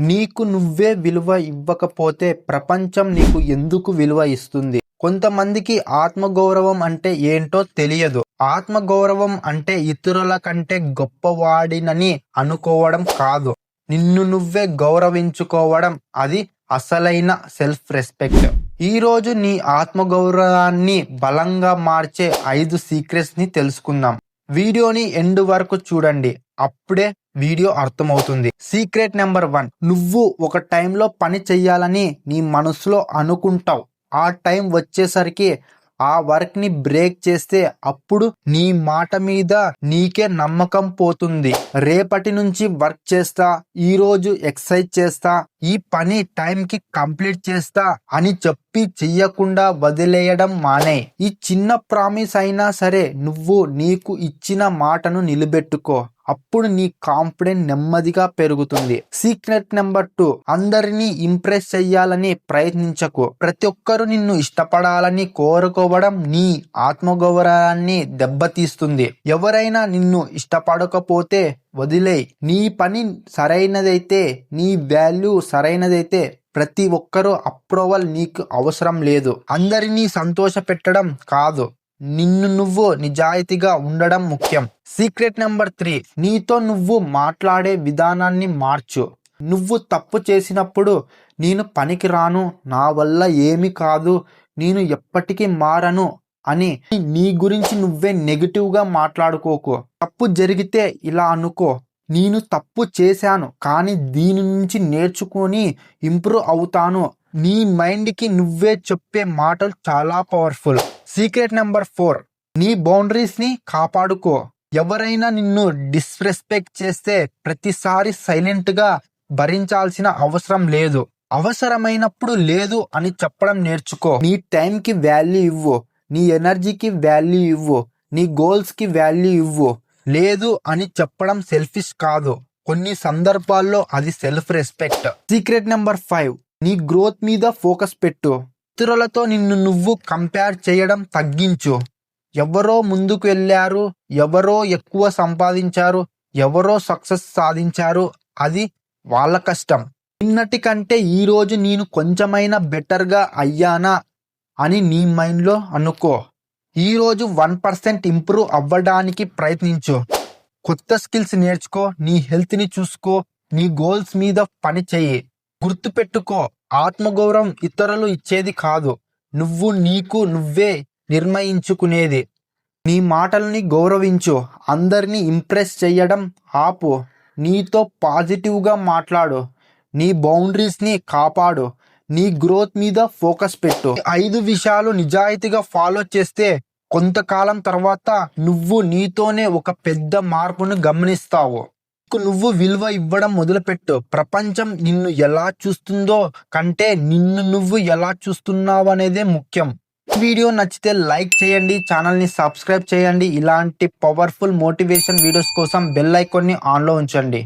నీకు నువ్వే విలువ ఇవ్వకపోతే ప్రపంచం నీకు ఎందుకు విలువ ఇస్తుంది? కొంతమందికి ఆత్మగౌరవం అంటే ఏంటో తెలియదు. ఆత్మగౌరవం అంటే ఇతరుల కంటే గొప్పవాడినని అనుకోవడం కాదు. నిన్ను నువ్వే గౌరవించుకోవడం. అది అసలైన సెల్ఫ్ రెస్పెక్ట్. ఈరోజు నీ ఆత్మగౌరవాన్ని బలంగా మార్చే 5 సీక్రెట్స్ ని తెలుసుకుందాం. వీడియోని ఎండ్ వరకు చూడండి. అప్పుడే వీడియో అర్థమవుతుంది. Secret number 1. నువ్వు ఒక టైంలో పని చెయ్యాలని నీ మనసులో అనుకుంటావు. ఆ టైం వచ్చేసరికి ఆ వర్క్ ని బ్రేక్ చేస్తే అప్పుడు నీ మాట మీద నీకే నమ్మకం పోతుంది. రేపటి నుంచి వర్క్ చేస్తా, ఈ రోజు ఎక్సర్సైజ్ చేస్తా, ఈ పని టైంకి కంప్లీట్ చేస్తా అని చెప్పి చెయ్యకుండా వదిలేయడం మానే. ఈ చిన్న ప్రామిస్ అయినా సరే నువ్వు నీకు ఇచ్చిన మాటను నిలబెట్టుకో. అప్పుడు నీ కాన్ఫిడెన్స్ నెమ్మదిగా పెరుగుతుంది. Secret number 2. అందరినీ ఇంప్రెస్ చెయ్యాలని ప్రయత్నించకు. ప్రతి ఒక్కరు నిన్ను ఇష్టపడాలని కోరుకోవడం నీ ఆత్మగౌరవాన్ని దెబ్బతీస్తుంది. ఎవరైనా నిన్ను ఇష్టపడకపోతే వదిలేయ్. నీ పని సరైనదైతే, నీ వాల్యూ సరైనదైతే ప్రతి ఒక్కరూ అప్రూవల్ నీకు అవసరం లేదు. అందరినీ సంతోష పెట్టడం కాదు, నిన్ను నువ్వు నిజాయితీగా ఉండడం ముఖ్యం. Secret number 3. నీతో నువ్వు మాట్లాడే విధానాన్ని మార్చు. నువ్వు తప్పు చేసినప్పుడు నేను పనికి రాను, నా వల్ల ఏమి కాదు, నేను ఎప్పటికీ మారను అని నీ గురించి నువ్వే నెగిటివ్గా మాట్లాడుకోకు. తప్పు జరిగితే ఇలా అనుకో, నేను తప్పు చేశాను కానీ దీని నుంచి నేర్చుకొని ఇంప్రూవ్ అవుతాను. నీ మైండ్కి నువ్వే చెప్పే మాటలు చాలా పవర్ఫుల్. Secret number 4. నీ బౌండరీస్ ని కాపాడుకో. ఎవరైనా నిన్ను డిస్రెస్పెక్ట్ చేస్తే ప్రతిసారి సైలెంట్ గా భరించాల్సిన అవసరం లేదు. అవసరమైనప్పుడు లేదు అని చెప్పడం నేర్చుకో. నీ టైంకి వాల్యూ ఇవ్వు, నీ ఎనర్జీకి వాల్యూ ఇవ్వు, నీ గోల్స్ కి వాల్యూ ఇవ్వు. లేదు అని చెప్పడం సెల్ఫిష్ కాదు, కొన్ని సందర్భాల్లో అది సెల్ఫ్ రెస్పెక్ట్. Secret number 5. నీ గ్రోత్ మీద ఫోకస్ పెట్టు. ఇతరులతో నిన్ను నువ్వు కంపేర్ చేయడం తగ్గించు. ఎవరో ముందుకు వెళ్ళారు, ఎవరో ఎక్కువ సంపాదించారు, ఎవరో సక్సెస్ సాధించారు, అది వాళ్ళ కష్టం. నిన్నటి కంటే ఈరోజు నేను కొంచెమైనా బెటర్గా అయ్యానా అని నీ మైండ్లో అనుకో. ఈరోజు 1% ఇంప్రూవ్ అవ్వడానికి ప్రయత్నించు. కొత్త స్కిల్స్ నేర్చుకో, నీ హెల్త్ని చూసుకో, నీ గోల్స్ మీద పని చెయ్యి. గుర్తుపెట్టుకో, ఆత్మగౌరవం ఇతరులు ఇచ్చేది కాదు, నువ్వు నీకు నువ్వే నిర్ణయించుకునేది. నీ మాటల్ని గౌరవించు. అందరినీ ఇంప్రెస్ చెయ్యడం ఆపు. నీతో పాజిటివ్గా మాట్లాడు. నీ బౌండరీస్ని కాపాడు. నీ గ్రోత్ మీద ఫోకస్ పెట్టు. 5 విషయాలు నిజాయితీగా ఫాలో చేస్తే కొంతకాలం తర్వాత నువ్వు నీతోనే ఒక పెద్ద మార్పును గమనిస్తావు. నువ్వు విలువ ఇవ్వడం మొదలుపెట్టు. ప్రపంచం నిన్ను ఎలా చూస్తుందో కంటే నిన్ను నువ్వు ఎలా చూస్తున్నావు అనేదే ముఖ్యం. వీడియో నచ్చితే లైక్ చేయండి, ఛానల్ని సబ్స్క్రైబ్ చేయండి. ఇలాంటి పవర్ఫుల్ మోటివేషన్ వీడియోస్ కోసం బెల్ ఐకాన్ని ఆన్లో ఉంచండి.